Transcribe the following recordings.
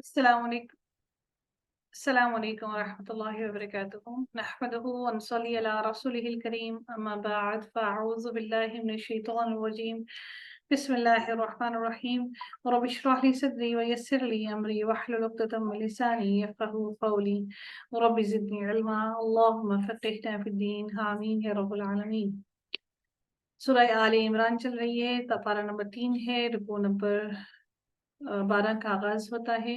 السلام علیکم السلام علیکم ورحمۃ اللہ وبرکاتہ نحمده ونصلی علی رسوله الکریم اما بعد فاعوذ باللہ من الشیطان الرجیم بسم اللہ الرحمن الرحیم رب اشرح لي صدری ویسر لي امری واحلل عقدۃ من لسانی یفقهوا قولی رب زدنی علما اللهم فقهنا فی الدین آمین یا رب العالمین۔ سورہ آل عمران چل رہی ہے، پارہ نمبر 3 ہے، رکوع نمبر 12 کا آغاز ہوتا ہے،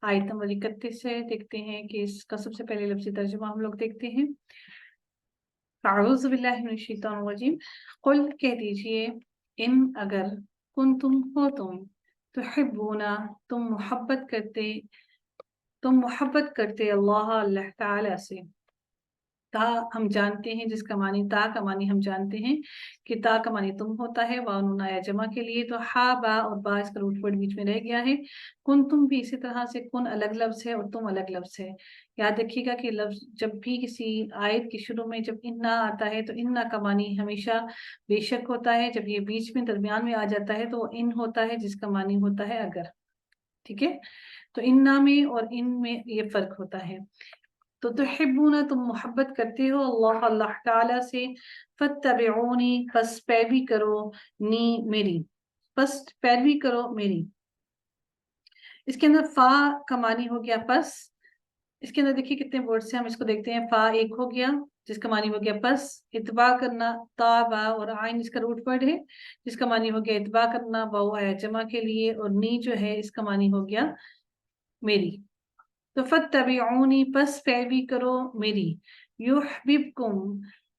آیت نمبر 31 ہے۔ دیکھتے ہیں کہ اس کا سب سے پہلے لفظی ترجمہ ہم لوگ دیکھتے ہیں۔ اعوذ باللہ من الشیطان الرجیم، قل کہہ دیجئے، ان اگر، کنتم ہو تم، تحبونا تم محبت کرتے اللہ تعالی سے۔ تا ہم جانتے ہیں، جس کا معنی تا کا معنی ہم جانتے ہیں کہ تا کا معنی تم ہوتا ہے، وا نون آیا جمع کے لیے، تو ہا با اور با اس کا روٹ ورڈ بیچ میں رہ گیا ہے۔ کن تم بھی اسی طرح سے، کن الگ لفظ ہے اور تم الگ لفظ ہے۔ یاد رکھیے گا کہ لفظ جب بھی کسی آیت کے شروع میں جب انا آتا ہے تو انا کا معنی ہمیشہ بے شک ہوتا ہے، جب یہ بیچ میں درمیان میں آ جاتا ہے تو وہ ان ہوتا ہے، جس کا معنی ہوتا ہے اگر۔ ٹھیک ہے، تو انا میں اور ان میں یہ فرق ہوتا ہے۔ تو تحبون تم محبت کرتے ہو اللہ تعالی سے، فتبعونی پس پیروی کرو، نی میری، پس پیروی کرو میری۔ اس کے اندر فا کا معنی ہو گیا پس، اس کے اندر دیکھیے کتنے ورڈز ہیں، ہم اس کو دیکھتے ہیں۔ فا ایک ہو گیا جس کا معنی ہو گیا پس، اتباع کرنا، تا با اور عین اس کا روٹ ورڈ ہے جس کا معنی ہو گیا اتباع کرنا، واو آیا جمع کے لیے، اور نی جو ہے اس کا معنی ہو گیا میری۔ تو فتبعونی پس پیروی کرو میری، یحببکم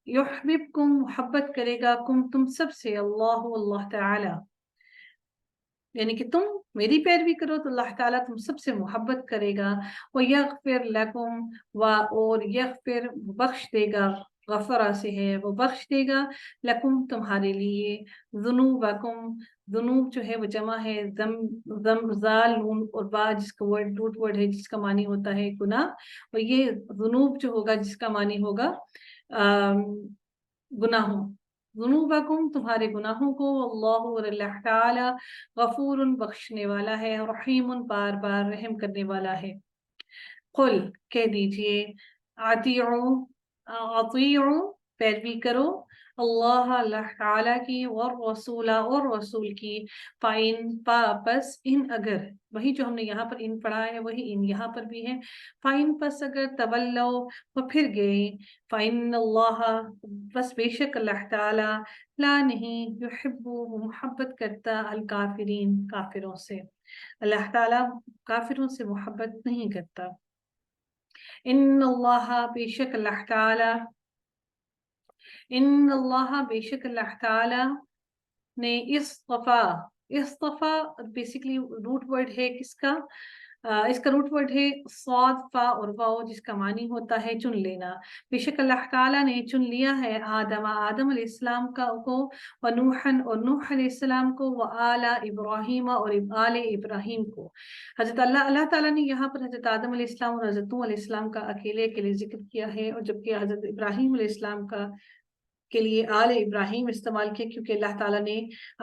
یحببکم محبت کرے گا، کم تم سب سے، اللہ تعالی، یعنی کہ تم میری پیروی کرو تو اللہ تعالیٰ تم سب سے محبت کرے گا۔ وَيَغْفِرْ لَكُمْ اور یغفر بخش دے گا، غفرہ سے ہے وہ بخش دے گا، لکم تمہارے لیے، ذنوبکم ذنوب جو ہے وہ جمع ہے، زال نون اور با جس کا ورڈ روٹ ورڈ ہے جس کا معنی ہوتا ہے گناہ، اور یہ ذنوب جو ہوگا جس کا معنی ہوگا گناہوں، ذنوبکم تمہارے گناہوں کو، اللہ اور اللہ تعالی، غفور بخشنے والا ہے، رحیم بار بار رحم کرنے والا ہے۔ قل کہہ دیجئے، اطیعوا پیروی کرو، اللہ تعالیٰ کی، والرسول اور رسول کی، فَإِن پس ان اگر، وہی جو ہم نے یہاں پر ان پڑھا ہے وہی ان یہاں پر بھی ہے، فَإِن پس اگر، تولوا وہ پھر گئے، فَإِنَّ اللَّهَ بس بے شک اللہ تعالیٰ، لا نہیں، یحب وہ محبت کرتا، الکافرین کافروں سے، اللہ تعالیٰ کافروں سے محبت نہیں کرتا۔ ان اللہ بے شک اللہ تعالی، ان اللہ بے شک اللہ تعالی نے اصطفیٰ بیسیکلی روٹ ورڈ ہے کس کا، اس کا روٹ ورڈ ہے صاد فا اور واو جس کا معنی ہوتا ہے چن لینا۔ بے شک اللہ تعالیٰ نے چن لیا ہے آدم علیہ السلام کو، ونوحن اور نوح علیہ السلام کو، وآل ابراہیم اور آل ابراہیم کو۔ حضرت اللہ تعالیٰ نے یہاں پر حضرت آدم علیہ السلام اور حضرت نوح علیہ السلام کا اکیلے ذکر کیا ہے، اور جبکہ حضرت ابراہیم علیہ السلام کے لیے آل ابراہیم استعمال کیا، کیونکہ اللہ تعالیٰ نے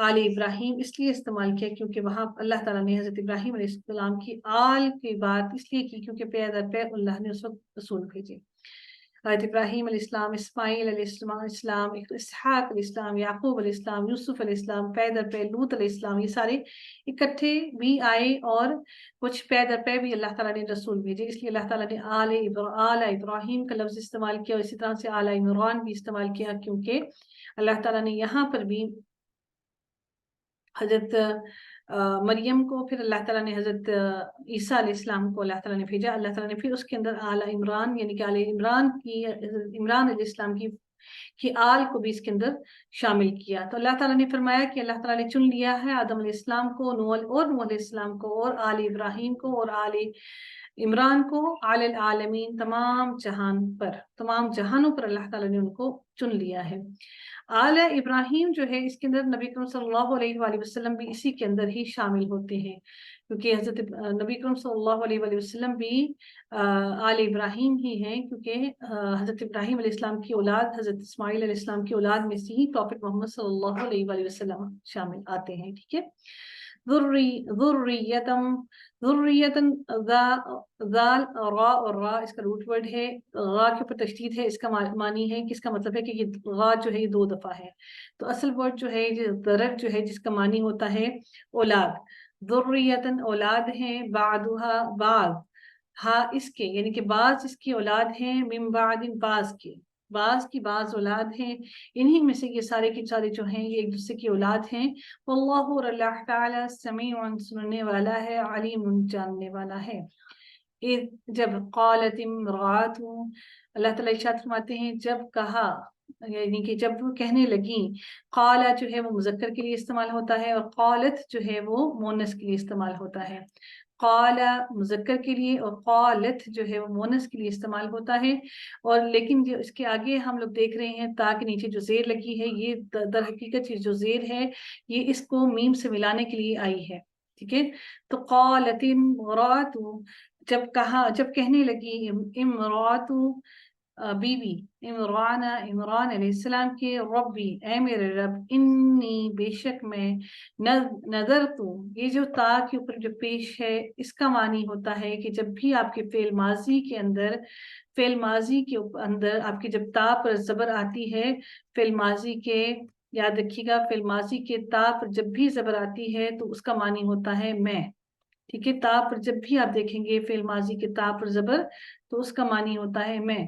آل ابراہیم اس لیے استعمال کیا کیونکہ وہاں اللہ تعالیٰ نے حضرت ابراہیم علیہ السلام کی آل کی بات اس لیے کی کیونکہ پے در پے اللہ نے اس وقت رسول بھیجے۔ حضرت ابراہیم علیہ السلام، اسماعیل علیہ السلام، اسحاق علیہ السلام، یعقوب علیہ السلام، یوسف علیہ السلام، پے در پے لوط علیہ السلام، یہ سارے اکٹھے بھی آئے اور کچھ پے در پے بھی اللہ تعالیٰ نے رسول بھیجے، اس لیے اللہ تعالیٰ نے آل ابراہیم کا لفظ استعمال کیا، اور اسی طرح سے آل عمران بھی استعمال کیا، کیونکہ اللہ تعالیٰ نے یہاں پر بھی حضرت مریم کو، پھر اللہ تعالیٰ نے حضرت عیسیٰ علیہ السلام کو اللہ تعالیٰ نے بھیجا، اللہ تعالیٰ نے پھر اس کے اندر آل عمران یعنی کہ آل عمران کی، عمران علیہ السلام کی آل کو بھی اس کے اندر شامل کیا۔ تو اللہ تعالیٰ نے فرمایا کہ اللہ تعالیٰ نے چن لیا ہے آدم علیہ السلام کو، نوح علیہ السلام کو، اور آل ابراہیم کو، اور آل عمران کو، علی العالمین تمام جہان پر، تمام جہانوں پر اللہ تعالیٰ نے ان کو چن لیا ہے۔ آل ابراہیم جو ہے اس کے اندر نبی کریم صلی اللہ علیہ وآلہ وسلم بھی اسی کے اندر ہی شامل ہوتے ہیں، کیونکہ حضرت نبی کریم صلی اللہ علیہ وآلہ وسلم بھی آل ابراہیم ہی ہیں، کیونکہ حضرت ابراہیم علیہ السلام کی اولاد حضرت اسماعیل علیہ السلام کی اولاد میں سے ہی پروفٹ محمد صلی اللہ علیہ وآلہ وسلم شامل آتے ہیں۔ ٹھیک ہے، ذریتم، ذریتن، ذال را اور را اس کا روٹ ورڈ ہے، غا کے اوپر تشدید ہے، اس کا معنی ہے کہ اس کا مطلب ہے کہ یہ غا جو ہے یہ 2 دفعہ ہے، تو اصل ورڈ جو ہے ذرر جو ہے جس کا معنی ہوتا ہے اولاد، ذریتن اولاد ہیں، بعدها بعض، ہاں اس کے یعنی کہ بعض اس کی اولاد ہیں، من بعد بعض کے، بعض کی بعض اولاد ہیں، انہی میں سے یہ سارے کے سارے جو ہیں یہ ایک دوسرے کی اولاد ہیں، واللہ اور اللہ تعالی سمیع سننے والا ہے، علیم جاننے والا ہے۔ جب قالت امرات، اللہ تعالیٰ ارشاد فرماتے ہیں جب کہا، یعنی کہ جب وہ کہنے لگیں، قالا جو ہے وہ مذکر کے لیے استعمال ہوتا ہے اور قالت جو ہے وہ مونس کے لیے استعمال ہوتا ہے، قالا مذکر کے لیے اور قالت جو ہے وہ مونس کے لیے استعمال ہوتا ہے، اور لیکن جو اس کے آگے ہم لوگ دیکھ رہے ہیں تا کے نیچے جو زیر لگی ہے یہ در حقیقت یہ جو زیر ہے یہ اس کو میم سے ملانے کے لیے آئی ہے، ٹھیک ہے، تو قالت امرات، جب کہا، جب کہنے لگی امرات بی بی، عمران علیہ السلام کے، ربی اے میرے رب، انی بے شک میں، نظر تو، یہ جو تا کے اوپر جو پیش ہے اس کا معنی ہوتا ہے کہ جب بھی آپ کے فعل ماضی کے اندر، فعل ماضی کے اندر آپ کی جب تا پر زبر آتی ہے، فعل ماضی کے، یاد رکھیے گا فعل ماضی کے تا پر جب بھی زبر آتی ہے تو اس کا معنی ہوتا ہے میں، ٹھیک ہے، تا پر جب بھی آپ دیکھیں گے فعل ماضی کے تا پر زبر تو اس کا معنی ہوتا ہے میں،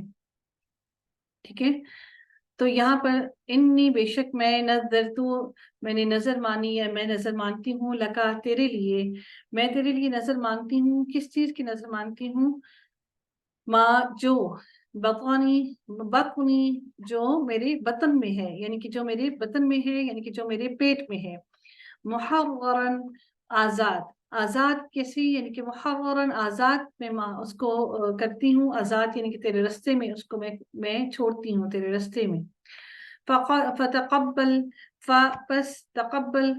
ٹھیک ہے، تو یہاں پر انی بے شک میں، نظرتو میں نے نظر مانی ہے، میں نظر مانتی ہوں، لکا تیرے لیے، میں تیرے لیے نظر مانتی ہوں، کس چیز کی نظر مانتی ہوں، ماں جو، بطنی جو میرے بطن میں ہے، یعنی کہ جو میرے بطن میں ہے یعنی کہ جو میرے پیٹ میں ہے، محررن آزاد، آزاد کیسی، یعنی کہ محررن آزاد میں اس کو کرتی ہوں آزاد، یعنی کہ تیرے رستے میں اس کو میں چھوڑتی ہوں تیرے رستے میں، فتقبل، پس تقبل،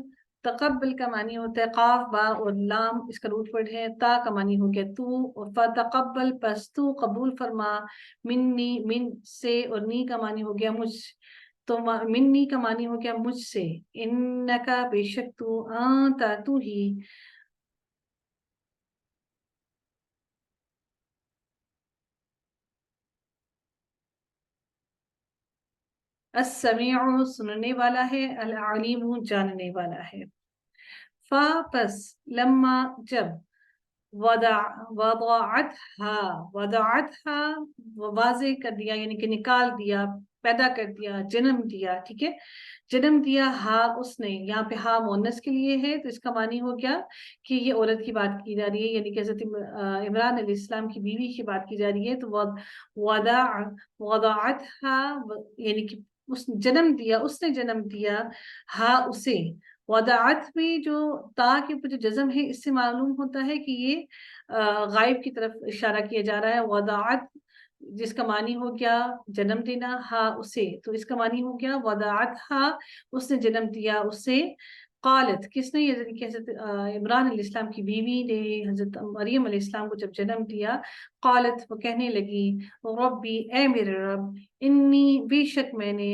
تقبل کا معنی ہوتا ہے قاف با اور لام اس کا روٹ ورڈ ہے، تا کا معنی ہو گیا تو، اور فتقبل پس تو قبول فرما، منی من سے، اور نی کا معنی ہو گیا مجھ، تو منی کا معنی ہو گیا مجھ سے، انکا بے شک تو، آنتا تو ہی، السمیع سننے والا ہے، العلیم جاننے والا ہے، فا پس، لما جب، وضعتها واضح کر دیا یعنی کہ نکال دیا، پیدا کر دیا، جنم دیا، ٹھیک ہے، جنم دیا ہا اس نے، یہاں پہ ہا مونس کے لیے ہے تو اس کا معنی ہو گیا کہ یہ عورت کی بات کی جا رہی ہے، یعنی کہ حضرت عمران علیہ السلام کی بیوی کی بات کی جا رہی ہے، تو وضعتها یعنی کہ اس جنم دیا، اس نے جنم دیا، ہا اسے، وضعت میں جو تا کے اوپر جو جزم ہے اس سے معلوم ہوتا ہے کہ یہ غائب کی طرف اشارہ کیا جا رہا ہے، وضعت جس کا معنی ہو گیا جنم دینا، ہا اسے، تو اس کا معنی ہو گیا وضعت ہا، اس نے جنم دیا اسے، قالت کس نے، یہ کہ حضرت عمران علیہ السلام کی بیوی نے حضرت مریم علیہ السلام کو جب جنم دیا، قالت وہ کہنے لگی، ربی اے میرے رب، انی بے شک میں نے،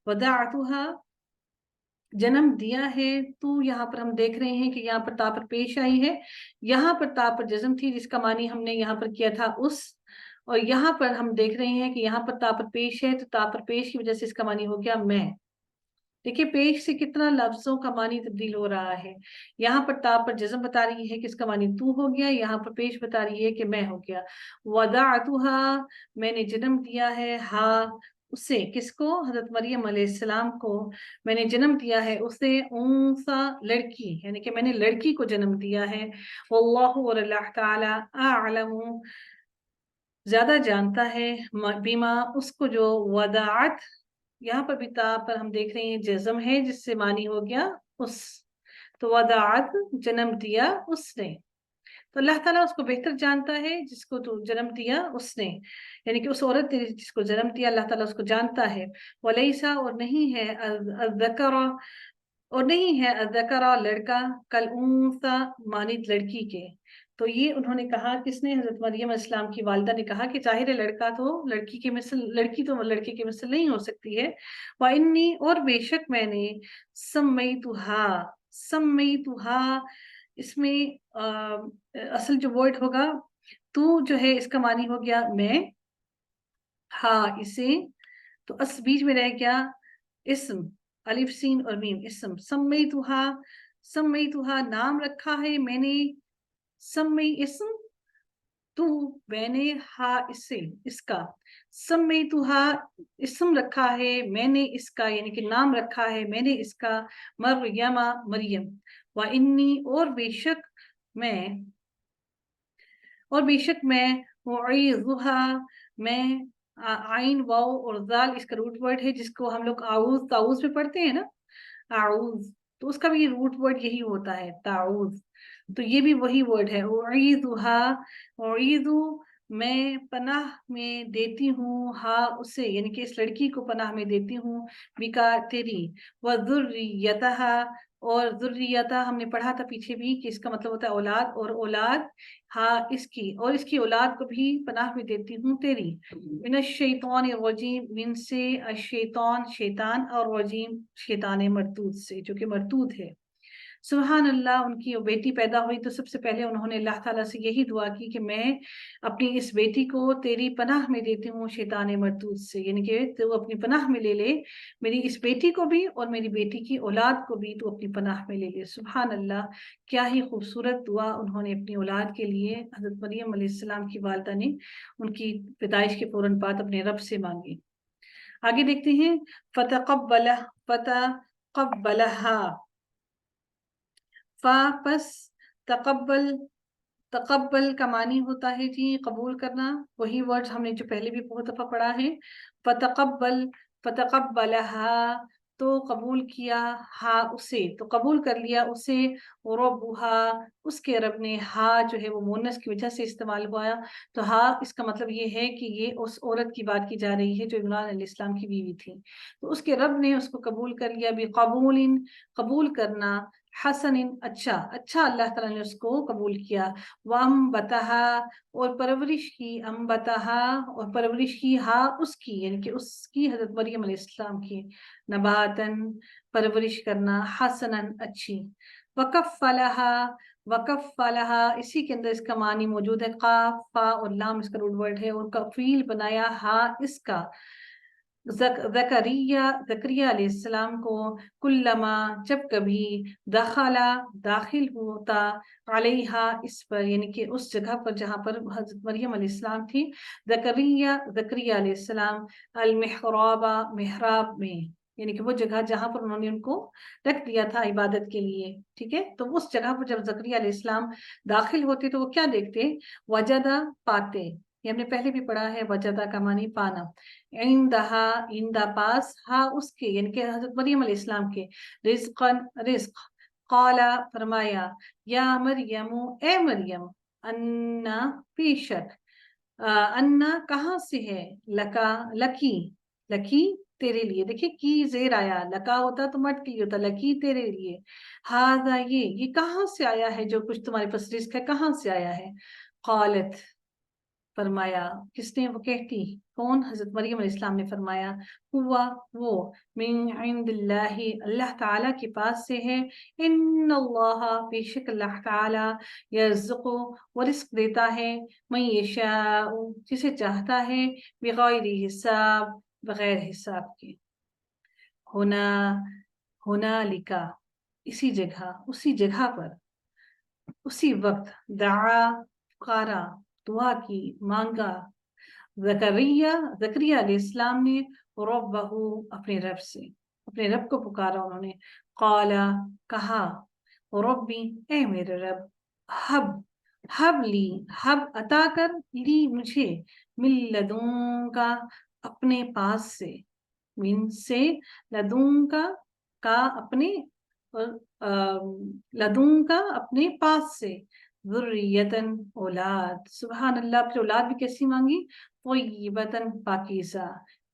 ودعتها جنم دیا ہے، تو یہاں پر ہم دیکھ رہے ہیں کہ یہاں پر تا پر پیش آئی ہے، یہاں پر تا پر جزم تھی جس کا معنی ہم نے یہاں پر کیا تھا اس، اور یہاں پر ہم دیکھ رہے ہیں کہ یہاں پر تا پر پیش ہے تو تا پر پیش کی وجہ سے اس کا معنی ہو گیا میں، دیکھیے پیش سے کتنا لفظوں کا معنی تبدیل ہو رہا ہے، یہاں پر تا پر جزم بتا رہی ہے کہ اس کا معنی تو ہو گیا، یہاں پر پیش بتا رہی ہے کہ میں ہو گیا، وضعتها میں نے جنم دیا ہے، ہا اسے، کس کو، حضرت مریم علیہ السلام کو، میں نے جنم دیا ہے اسے، انسا لڑکی، یعنی کہ میں نے لڑکی کو جنم دیا ہے، واللہ اور اللہ تعالی اعلم زیادہ جانتا ہے، بیما اس کو جو، وضعت یہاں پر بھی تا پر ہم دیکھ رہے ہیں جزم ہے جس سے معنی ہو گیا اس، تو وضعت جنم دیا اس نے، تو اللہ تعالیٰ اس کو بہتر جانتا ہے جس کو تو جنم دیا اس نے، یعنی کہ اس عورت نے جس کو جنم دیا اللہ تعالیٰ اس کو جانتا ہے، ولیسا اور نہیں ہے، الذکر اور نہیں ہے الذکر لڑکا کل انثی مانند لڑکی کے. تو یہ انہوں نے کہا، کس نے؟ حضرت مریم علیہ السلام کی والدہ نے کہا کہ ظاہر ہے لڑکا تو لڑکی کے مثل، لڑکی تو لڑکے کے مثل نہیں ہو سکتی ہے. وَإِنِّي اور بے شک میں نے سمیتُہا اس میں اصل جو ورڈ ہوگا تو جو ہے اس کا معنی ہو گیا میں، ہاں اسے، تو بیچ میں رہ گیا اسم، الف سین اور میم، اسم. سمیتُہا نام رکھا ہے میں نے، سمی اسم تو میں نے، ہا اس سے اس کا، سمیتُہا اسم رکھا ہے میں نے اس کا، یعنی کہ نام رکھا ہے میں نے اس کا، مریم مریم. وَإِنِّي اور بے شک میں اعیذھا میں، عین واو اور ذال اس کا روٹ ورڈ ہے جس کو ہم لوگ تعوذ پہ پڑھتے ہیں نا، اعوذ، تو اس کا بھی روٹ ورڈ یہی ہوتا ہے تعوذ. تو یہ بھی وہی ورڈ ہے اعیذ میں پناہ میں دیتی ہوں، ہاں اسے، یعنی کہ اس لڑکی کو پناہ میں دیتی ہوں، بکا تیری، وذریتہا اور ذریتہ ہم نے پڑھا تھا پیچھے بھی کہ اس کا مطلب ہوتا ہے اولاد، اور اولاد ہاں اس کی، اور اس کی اولاد کو بھی پناہ میں دیتی ہوں تیری، من الشیطان الرجیم، من سے الشیطان شیطان، اور رجیم شیطان مردود سے جو کہ مردود ہے. سبحان اللہ. ان کی بیٹی پیدا ہوئی تو سب سے پہلے انہوں نے اللہ تعالیٰ سے یہی دعا کی کہ میں اپنی اس بیٹی کو تیری پناہ میں دیتی ہوں شیطان مردود سے، یعنی کہ تو اپنی پناہ میں لے لے میری اس بیٹی کو بھی اور میری بیٹی کی اولاد کو بھی تو اپنی پناہ میں لے لے. سبحان اللہ. کیا ہی خوبصورت دعا انہوں نے اپنی اولاد کے لیے، حضرت مریم علیہ السلام کی والدہ نے ان کی پیدائش کے فوراً بعد اپنے رب سے مانگی. آگے دیکھتے ہیں فتقبلہا، پس تقبل کا معنی ہوتا ہے جی قبول کرنا، وہی ورڈ ہم نے جو پہلے بھی بہت دفعہ پڑھا ہے. فتقبلہا تو قبول کیا، ہا اسے، تو قبول کر لیا اسے، ربھا اس کے رب نے، ہا جو ہے وہ مونس کی وجہ سے استعمال ہوا، تو ہا اس کا مطلب یہ ہے کہ یہ اس عورت کی بات کی جا رہی ہے جو عمران علیہ السلام کی بیوی تھی. تو اس کے رب نے اس کو قبول کر لیا، بقبول قبول کرنا، حسن اچھا، اچھا اللہ تعالیٰ نے اس کو قبول کیا. وَأَنبَتَہا اور پرورش کی، انبتہا اور پرورش کی، ہا اس کی، یعنی کہ اس کی حضرت مریم علیہ السلام کی، نباتن پرورش کرنا، حسنن اچھی. وکفلہا اسی کے اندر اس کا معنی موجود ہے، قاف فا اور لام اس کا روٹ ورڈ ہے، اور کفیل بنایا ہا اس کا، زکریہ علیہ السلام کو، کلما جب کبھی، داخل ہوتا، علیہا اس پر، یعنی کہ اس جگہ پر جہاں پر حضرت مریم علیہ السلام تھی، زکریہ علیہ السلام، المحراب محراب میں، یعنی کہ وہ جگہ جہاں پر انہوں نے ان کو رکھ دیا تھا عبادت کے لیے. ٹھیک ہے، تو اس جگہ پر جب زکریہ علیہ السلام داخل ہوتے تو وہ کیا دیکھتے؟ وجدہ پاتے، یہ ہم نے پہلے بھی پڑھا ہے، وجدہ کا معنی پانا، عندہ پاس، ہا اس کے، یعنی کہ حضرت مریم علیہ السلام کے، رزق، قالا فرمایا، یا مریم اے مریم، انا بے شک، انا کہاں سے ہے، لکی تیرے لیے، دیکھیں کی زیر آیا، لکا ہوتا تو مٹ کے لیے ہوتا، لکی تیرے لیے، ہاذا یہ کہاں سے آیا ہے جو کچھ تمہارے پاس رزق ہے، کہاں سے آیا ہے؟ قالت فرمایا، کس نے؟ وہ کہتی، کون؟ حضرت مریم علیہ السلام نے فرمایا، ہوا وہ، من عند اللہ اللہ تعالیٰ کے پاس سے ہے، ان اللہ بے شک اللہ تعالیٰ، یرزق و رزق دیتا ہے، من یشاء جسے چاہتا ہے، بغیر حساب بغیر حساب کے. ہونا لکا اسی جگہ پر، اسی وقت، دعا پکارا، دعا کی، مانگا، زکریہ علیہ السلام نے، ربہ اپنے رب سے، اپنے رب کو پکارا انہوں نے، قالا کہا، ربی اے میرے رب، حب لی عطا کر، لی مجھے، من لدن کا اپنے پاس سے، من سے، لدن کا اپنے، لدن کا اپنے پاس سے، ذریتن اولاد، سبحان اللہ. پھر اولاد بھی کیسی مانگی؟ طیبتن پاکیزہ،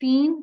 3